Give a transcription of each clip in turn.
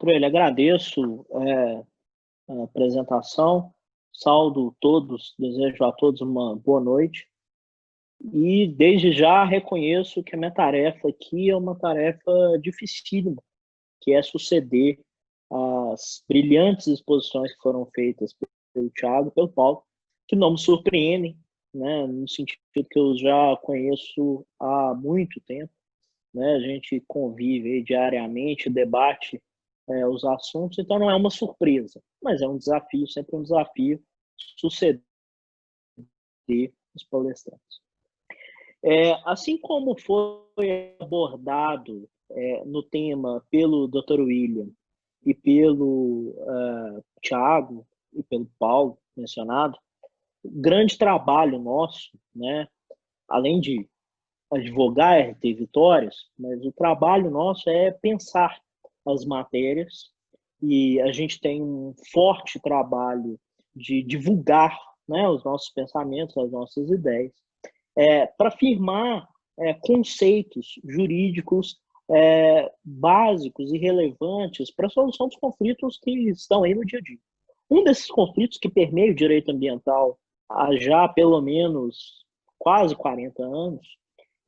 Ele agradeço a apresentação, saúdo todos, desejo a todos uma boa noite e desde já reconheço que a minha tarefa aqui é uma tarefa dificílima, que é suceder às brilhantes exposições que foram feitas pelo Thiago e pelo Paulo, que não me surpreendem, né, no sentido que eu já conheço há muito tempo, né, a gente convive aí diariamente, debate os assuntos, então não é uma surpresa, mas é um desafio, sempre um desafio suceder os palestrantes. Assim como foi abordado no tema pelo Dr. William e pelo Thiago e pelo Paulo mencionado, grande trabalho nosso, né, além de advogar e ter vitórias, mas o trabalho nosso é pensar as matérias e a gente tem um forte trabalho de divulgar, né, os nossos pensamentos, as nossas ideias, para firmar conceitos jurídicos básicos e relevantes para a solução dos conflitos que estão aí no dia a dia. Um desses conflitos que permeia o direito ambiental há já pelo menos quase 40 anos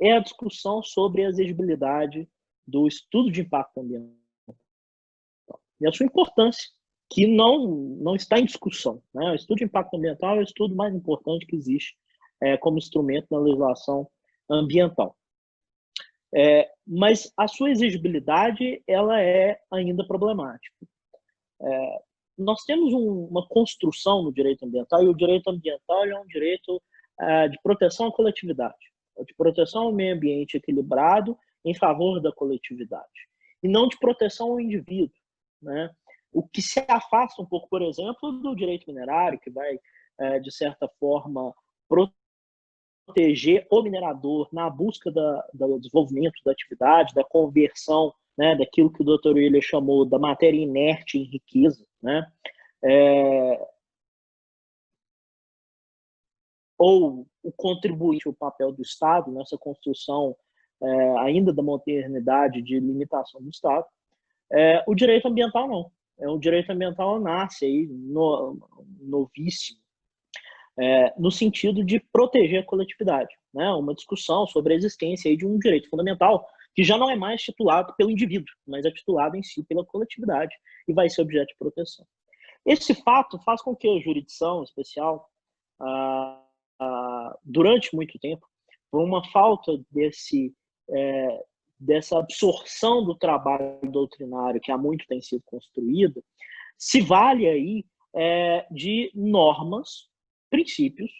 é a discussão sobre a exigibilidade do estudo de impacto ambiental e a sua importância, que não está em discussão, né? O estudo de impacto ambiental é o estudo mais importante que existe como instrumento na legislação ambiental. Mas a sua exigibilidade ela é ainda problemática. Nós temos uma construção no direito ambiental, e o direito ambiental é um direito de proteção à coletividade, de proteção ao meio ambiente equilibrado em favor da coletividade, e não de proteção ao indivíduo, né? O que se afasta um pouco, por exemplo, do direito minerário, que vai, de certa forma, proteger o minerador na busca do desenvolvimento da atividade, da conversão, né, daquilo que o Dr. William chamou da matéria inerte em riqueza, né? Ou o contribuinte, o papel do Estado nessa construção ainda da modernidade de limitação do Estado. O direito ambiental não. O direito ambiental nasce aí novíssimo, no sentido de proteger a coletividade, né? Uma discussão sobre a existência aí de um direito fundamental que já não é mais titulado pelo indivíduo, mas é titulado em si pela coletividade e vai ser objeto de proteção. Esse fato faz com que a jurisdição especial, durante muito tempo, por uma falta dessa absorção do trabalho doutrinário que há muito tem sido construído, se vale aí de normas, princípios,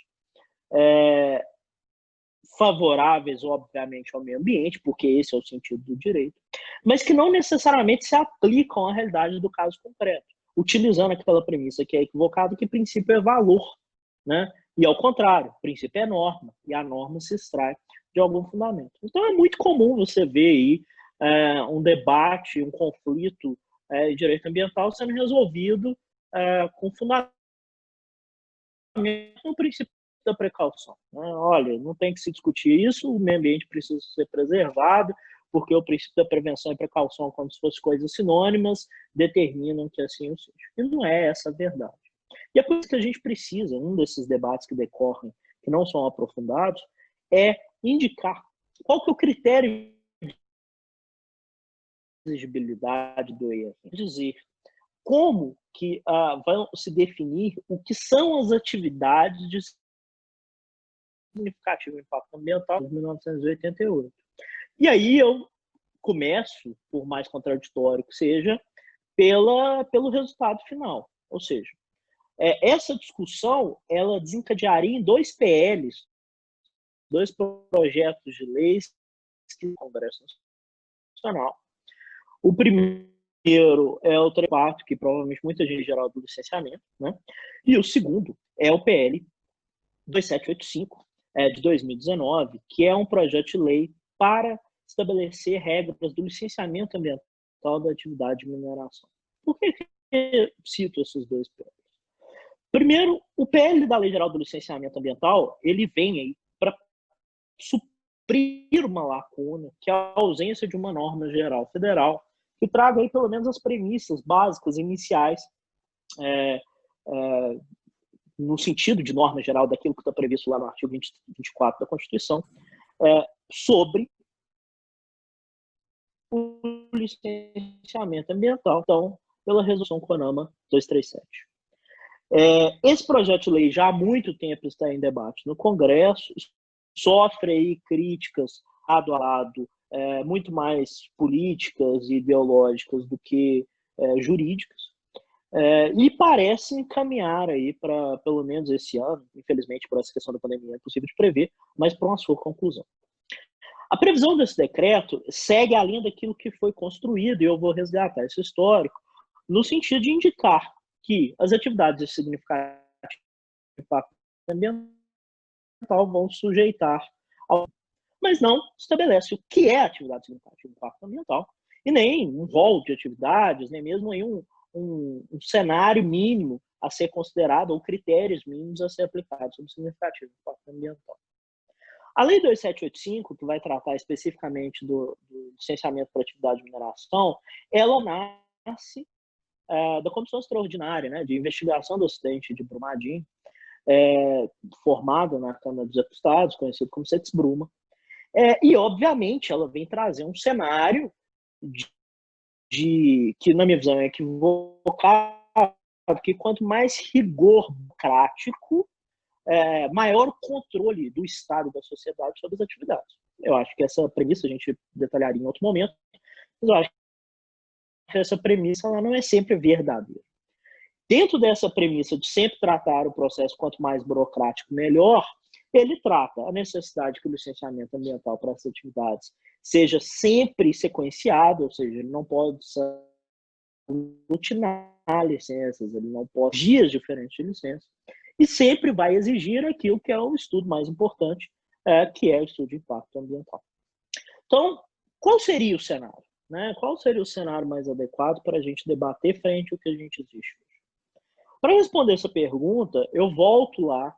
favoráveis, obviamente, ao meio ambiente, porque esse é o sentido do direito, mas que não necessariamente se aplicam à realidade do caso concreto, utilizando aquela premissa que é equivocada, que princípio é valor, né? E ao contrário, princípio é norma, e a norma se extrai de algum fundamento. Então é muito comum você ver aí um debate, um conflito de direito ambiental sendo resolvido com fundamento no princípio da precaução, né? Olha, não tem que se discutir isso, o meio ambiente precisa ser preservado, porque o princípio da prevenção e precaução, como se fossem coisas sinônimas, determinam que assim o seja. E não é essa a verdade. E é por isso que a gente precisa, um desses debates que decorrem, que não são aprofundados, é indicar qual que é o critério de exigibilidade do erro. Dizer como que vão se definir o que são as atividades de significativo impacto ambiental de 1988. E aí eu começo, por mais contraditório que seja, pelo resultado final. Ou seja, essa discussão ela desencadearia em dois PLs, dois projetos de leis que o Congresso Nacional. O primeiro é o 34, que provavelmente muita gente geral do licenciamento, né? E o segundo é o PL 2785, de 2019, que é um projeto de lei para estabelecer regras do licenciamento ambiental da atividade de mineração. Por que eu cito esses dois PLs? Primeiro, o PL da Lei Geral do Licenciamento Ambiental, ele vem aí para suprir uma lacuna, que é a ausência de uma norma geral federal que traga aí pelo menos as premissas básicas, iniciais, no sentido de norma geral daquilo que está previsto lá no artigo 24 da Constituição, sobre o licenciamento ambiental, então, pela resolução CONAMA 237. Esse projeto de lei já há muito tempo está em debate no Congresso, sofre aí críticas lado a lado, muito mais políticas e ideológicas do que jurídicas, e parece encaminhar aí para, pelo menos esse ano, infelizmente por essa questão da pandemia é possível de prever, mas para uma sua conclusão. A previsão desse decreto segue a linha daquilo que foi construído, e eu vou resgatar esse histórico, no sentido de indicar que as atividades de significativo impacto ambiental vão sujeitar ao... Mas não estabelece o que é atividade de significativo impacto ambiental, e nem um rol de atividades, nem mesmo aí um cenário mínimo a ser considerado, ou critérios mínimos a ser aplicados sobre significativo impacto ambiental. A Lei 2785, que vai tratar especificamente do licenciamento para atividade de mineração, ela nasce da Comissão Extraordinária, né, de Investigação do Acidente de Brumadinho, formada na Câmara dos Deputados, conhecido como Sex-Bruma, e, obviamente, ela vem trazer um cenário que, na minha visão, é equivocado, que quanto mais rigor burocrático, maior o controle do Estado e da sociedade sobre as atividades. Eu acho que essa premissa a gente detalharia em outro momento, mas eu acho que essa premissa ela não é sempre verdadeira. Dentro dessa premissa de sempre tratar o processo quanto mais burocrático, melhor, ele trata a necessidade que o licenciamento ambiental para essas atividades seja sempre sequenciado, ou seja, ele não pode aglutinar licenças, ele não pode dias diferentes de licença, e sempre vai exigir aquilo que é o estudo mais importante, que é o estudo de impacto ambiental. Então, qual seria o cenário? Né? Qual seria o cenário mais adequado para a gente debater frente ao que a gente existe hoje? Para responder essa pergunta, eu volto lá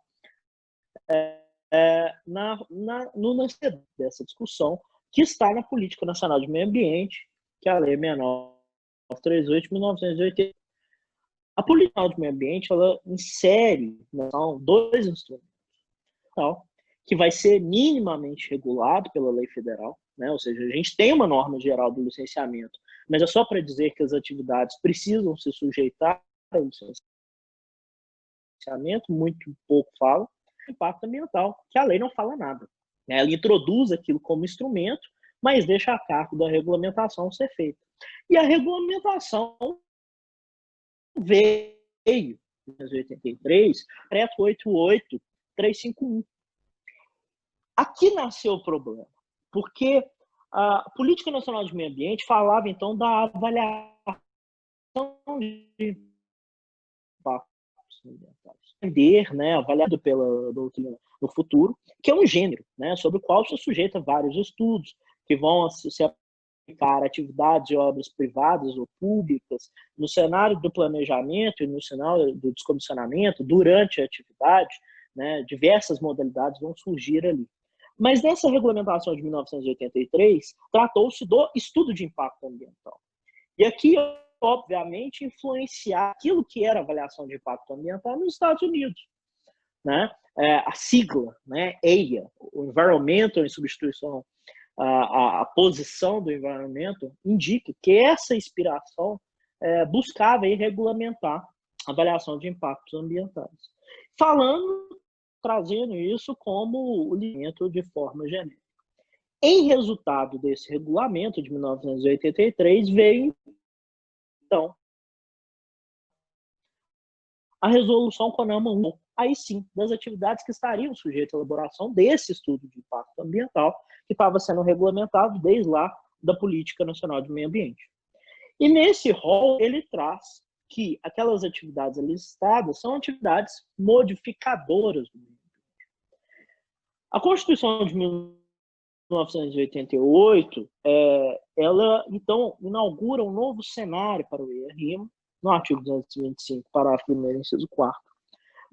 no nascimento dessa discussão, que está na Política Nacional de Meio Ambiente, que é a Lei 6938 de 1980. A Política Nacional de Meio Ambiente ela insere dois instrumentos, que vai ser minimamente regulado pela lei federal, né? Ou seja, a gente tem uma norma geral do licenciamento, mas é só para dizer que as atividades precisam se sujeitar ao licenciamento, muito pouco fala, impacto ambiental, que a lei não fala nada. Ela introduz aquilo como instrumento, mas deixa a cargo da regulamentação ser feita. E a regulamentação veio em 1983, decreto 88351. Aqui nasceu o problema, porque a Política Nacional de Meio Ambiente falava, então, da avaliação de impactos ambientais. Entender, né, avaliado pela doutrina no futuro, que é um gênero, né, sobre o qual se sujeita vários estudos, que vão se aplicar atividades e obras privadas ou públicas, no cenário do planejamento e no cenário do descomissionamento, durante a atividade, né, diversas modalidades vão surgir ali. Mas nessa regulamentação de 1983, tratou-se do estudo de impacto ambiental. E aqui, obviamente, influenciar aquilo que era avaliação de impacto ambiental nos Estados Unidos. Né? A sigla, né, EIA, o Environmental, em substituição à posição do Environmental, indica que essa inspiração buscava aí regulamentar a avaliação de impactos ambientais. Trazendo isso como o licenciamento de forma genérica. Em resultado desse regulamento de 1983, veio, então, a resolução CONAMA 1, aí sim, das atividades que estariam sujeitas à elaboração desse estudo de impacto ambiental, que estava sendo regulamentado desde lá da Política Nacional de Meio Ambiente. E nesse rol, ele traz que aquelas atividades ali listadas são atividades modificadoras do meio ambiente. A Constituição de 1988, ela, então, inaugura um novo cenário para o EIA-RIMA, no artigo 225, parágrafo 1º, inciso 4º,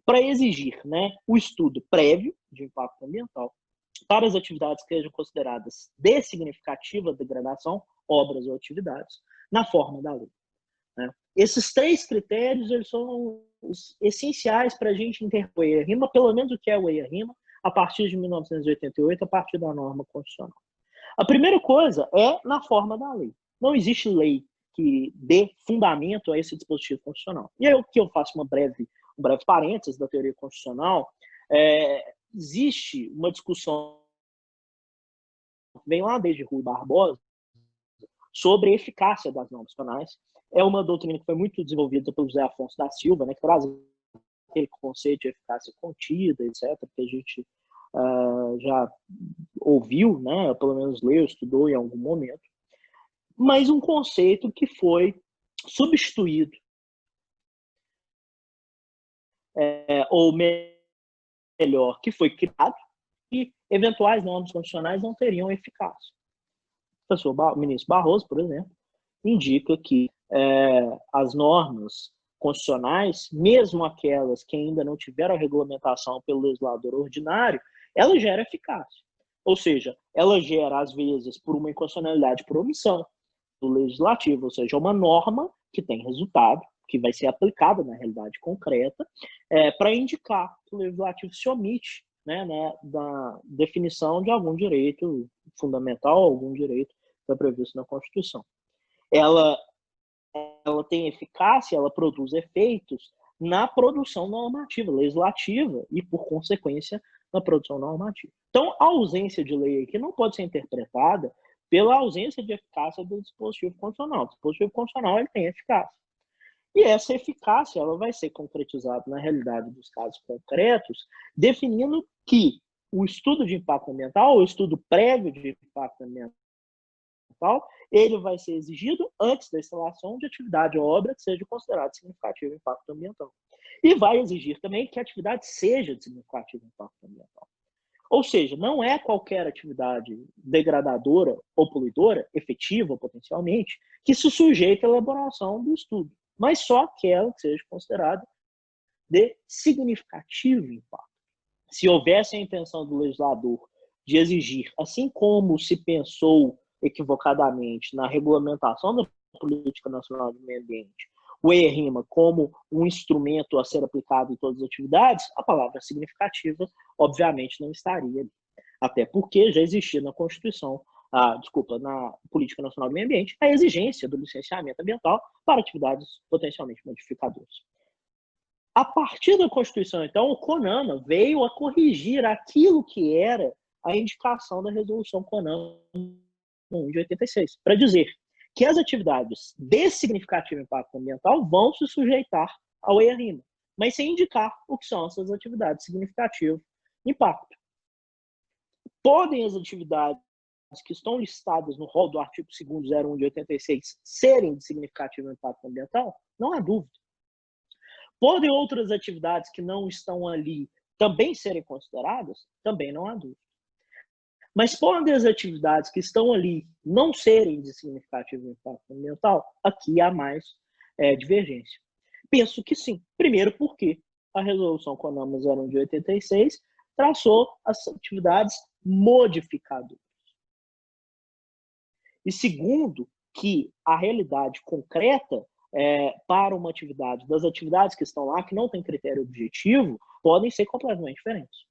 para exigir, né, o estudo prévio de impacto ambiental para as atividades que sejam consideradas de significativa degradação, obras ou atividades, na forma da lei, né? Esses 3 critérios eles são essenciais para a gente entender o EIA-RIMA, pelo menos o que é o EIA-RIMA, a partir de 1988, a partir da norma constitucional. A primeira coisa é na forma da lei. Não existe lei que dê fundamento a esse dispositivo constitucional. E aí o que eu faço um breve parênteses da teoria constitucional, existe uma discussão que vem lá desde Rui Barbosa sobre a eficácia das normas penais. É uma doutrina que foi muito desenvolvida pelo José Afonso da Silva, né, que traz aquele conceito de eficácia contida, etc., que a gente já ouviu, né, pelo menos leu, estudou em algum momento, mas um conceito que foi substituído, ou melhor, que foi criado, e eventuais normas constitucionais não teriam eficácia. O ministro Barroso, por exemplo, indica que as normas constitucionais, mesmo aquelas que ainda não tiveram a regulamentação pelo legislador ordinário, ela gera eficácia. Ou seja, ela gera, às vezes, por uma inconstitucionalidade por omissão do legislativo, ou seja, uma norma que tem resultado, que vai ser aplicada na realidade concreta, para indicar que o legislativo se omite, né, da definição de algum direito fundamental, algum direito que é previsto na Constituição. Ela tem eficácia, ela produz efeitos na produção normativa, legislativa e, por consequência, na produção normativa. Então, a ausência de lei aqui não pode ser interpretada pela ausência de eficácia do dispositivo constitucional. O dispositivo constitucional ele tem eficácia. E essa eficácia ela vai ser concretizada na realidade dos casos concretos, definindo que o estudo de impacto ambiental, o estudo prévio de impacto ambiental, ele vai ser exigido antes da instalação de atividade ou obra que seja considerada de significativo impacto ambiental. E vai exigir também que a atividade seja de significativo impacto ambiental. Ou seja, não é qualquer atividade degradadora ou poluidora, efetiva potencialmente, que se sujeita à elaboração do estudo, mas só aquela que seja considerada de significativo impacto. Se houvesse a intenção do legislador de exigir, assim como se pensou equivocadamente na regulamentação da Política Nacional de Meio Ambiente, o EIA-RIMA como um instrumento a ser aplicado em todas as atividades, a palavra significativa, obviamente, não estaria ali. Até porque já existia na Constituição, na Política Nacional do Meio Ambiente, a exigência do licenciamento ambiental para atividades potencialmente modificadoras. A partir da Constituição, então, o CONAMA veio a corrigir aquilo que era a indicação da resolução CONAMA de 86, para dizer que as atividades de significativo impacto ambiental vão se sujeitar ao EIA-RIMA, mas sem indicar o que são essas atividades de significativo impacto. Podem as atividades que estão listadas no rol do artigo 2º 01 de 86 serem de significativo impacto ambiental? Não há dúvida. Podem outras atividades que não estão ali também serem consideradas? Também não há dúvida. Mas podem as atividades que estão ali não serem de significativo impacto ambiental? Aqui há mais divergência. Penso que sim. Primeiro porque a resolução CONAMA 01 de 86 traçou as atividades modificadoras. E segundo, que a realidade concreta para uma atividade, das atividades que estão lá, que não tem critério objetivo, podem ser completamente diferentes.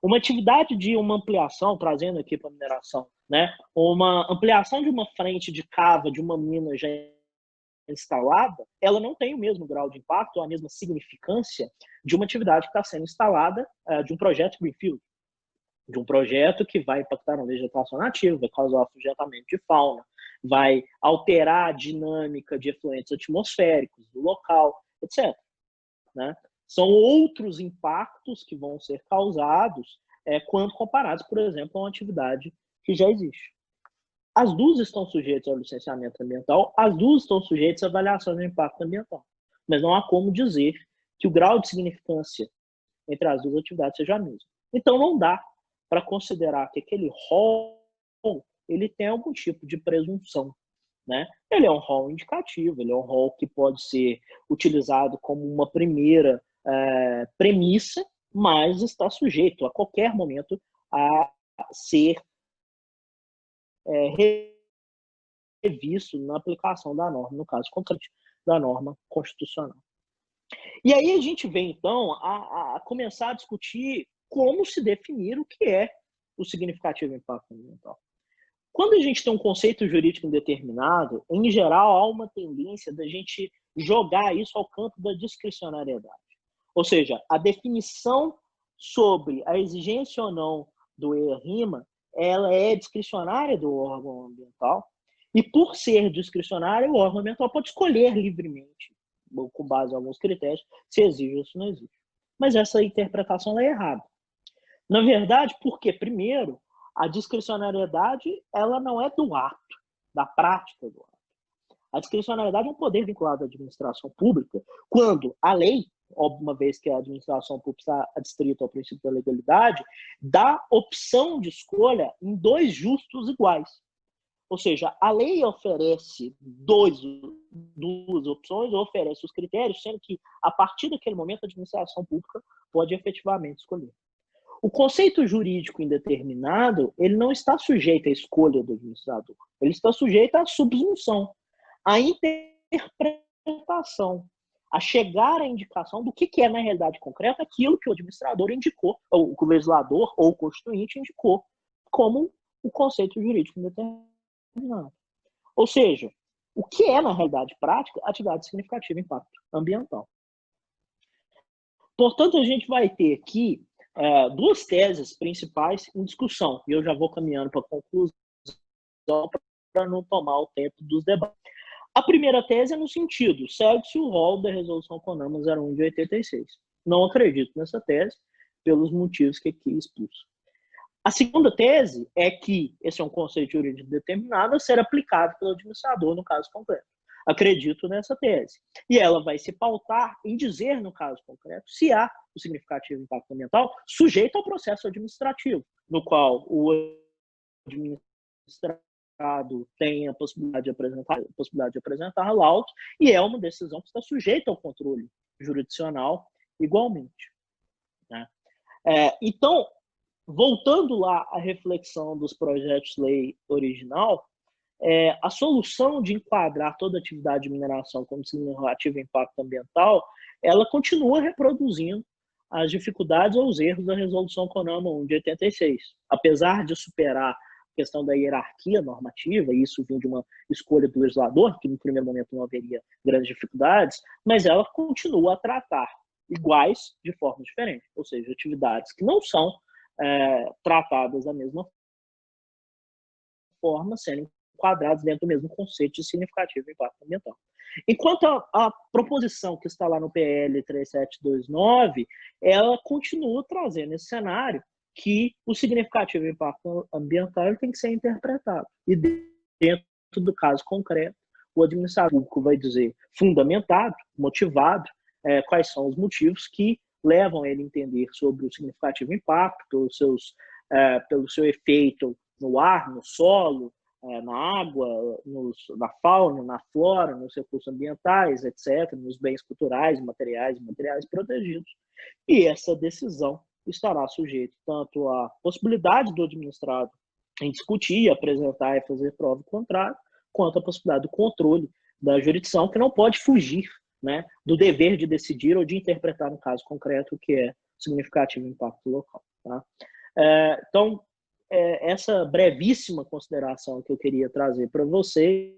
Uma atividade de uma ampliação, trazendo aqui para a mineração, né, uma ampliação de uma frente de cava de uma mina já instalada, ela não tem o mesmo grau de impacto, a mesma significância de uma atividade que está sendo instalada de um projeto Greenfield, de um projeto que vai impactar na vegetação nativa, vai causar afugentamenento de fauna, vai alterar a dinâmica de efluentes atmosféricos do local, etc. Né? São outros impactos que vão ser causados quando comparados, por exemplo, a uma atividade que já existe. As duas estão sujeitas ao licenciamento ambiental, as duas estão sujeitas à avaliação de impacto ambiental. Mas não há como dizer que o grau de significância entre as duas atividades seja a mesma. Então, não dá para considerar que aquele rol ele tem algum tipo de presunção. Né? Ele é um rol indicativo, ele é um rol que pode ser utilizado como uma primeira premissa, mas está sujeito a qualquer momento a ser previsto na aplicação da norma, no caso concreto, da norma constitucional. E aí a gente vem, então, a começar a discutir como se definir o que é o significativo impacto ambiental. Quando a gente tem um conceito jurídico indeterminado, em geral, há uma tendência da gente jogar isso ao campo da discricionariedade. Ou seja, a definição sobre a exigência ou não do ERIMA, ela é discricionária do órgão ambiental, e por ser discricionária, o órgão ambiental pode escolher livremente, com base em alguns critérios, se exige ou se não exige. Mas essa interpretação é errada. Na verdade, porque, primeiro, a discricionariedade ela não é do ato, da prática do ato. A discricionariedade é um poder vinculado à administração pública, quando a lei, uma vez que a administração pública está adstrita ao princípio da legalidade, dá opção de escolha em dois justos iguais. Ou seja, a lei oferece duas opções, oferece os critérios, sendo que, a partir daquele momento, a administração pública pode efetivamente escolher. O conceito jurídico indeterminado, ele não está sujeito à escolha do administrador, ele está sujeito à subsunção, à interpretação, a chegar à indicação do que é, na realidade concreta, aquilo que o administrador indicou, ou o legislador ou o constituinte indicou, como o conceito jurídico indeterminado. Ou seja, o que é, na realidade prática, atividade significativa de impacto ambiental. Portanto, a gente vai ter aqui duas teses principais em discussão, e eu já vou caminhando para a conclusão para não tomar o tempo dos debates. A primeira tese é no sentido, segue-se o rol da Resolução CONAMA 01 de 86. Não acredito nessa tese, pelos motivos que aqui expus. A segunda tese é que esse é um conceito jurídico determinado a ser aplicado pelo administrador no caso concreto. Acredito nessa tese. E ela vai se pautar em dizer, no caso concreto, se há o significativo impacto ambiental sujeito ao processo administrativo, no qual o administrado tem a possibilidade de apresentar laudos, e é uma decisão que está sujeita ao controle jurisdicional igualmente. Né? Então, voltando lá à reflexão dos projetos de lei original, a solução de enquadrar toda atividade de mineração como significativo impacto ambiental, ela continua reproduzindo as dificuldades ou os erros da Resolução CONAMA 1 de 86. Apesar de superar a questão da hierarquia normativa, e isso vinha de uma escolha do legislador, que no primeiro momento não haveria grandes dificuldades, mas ela continua a tratar iguais de forma diferente, ou seja, atividades que não são tratadas da mesma forma, sendo enquadrados dentro do mesmo conceito de significativo impacto ambiental. Enquanto a proposição que está lá no PL 3729, ela continua trazendo esse cenário que o significativo impacto ambiental tem que ser interpretado. E dentro do caso concreto, o administrador público vai dizer fundamentado, motivado, quais são os motivos que levam ele a entender sobre o significativo impacto, pelo seu efeito no ar, no solo, na água, na fauna, na flora, nos recursos ambientais, etc., nos bens culturais, materiais protegidos. E essa decisão estará sujeita tanto à possibilidade do administrado em discutir, apresentar e fazer prova contrária, quanto à possibilidade do controle da jurisdição, que não pode fugir, né, do dever de decidir ou de interpretar, no caso concreto, o que é significativo impacto local. Tá? Então, essa brevíssima consideração que eu queria trazer para vocês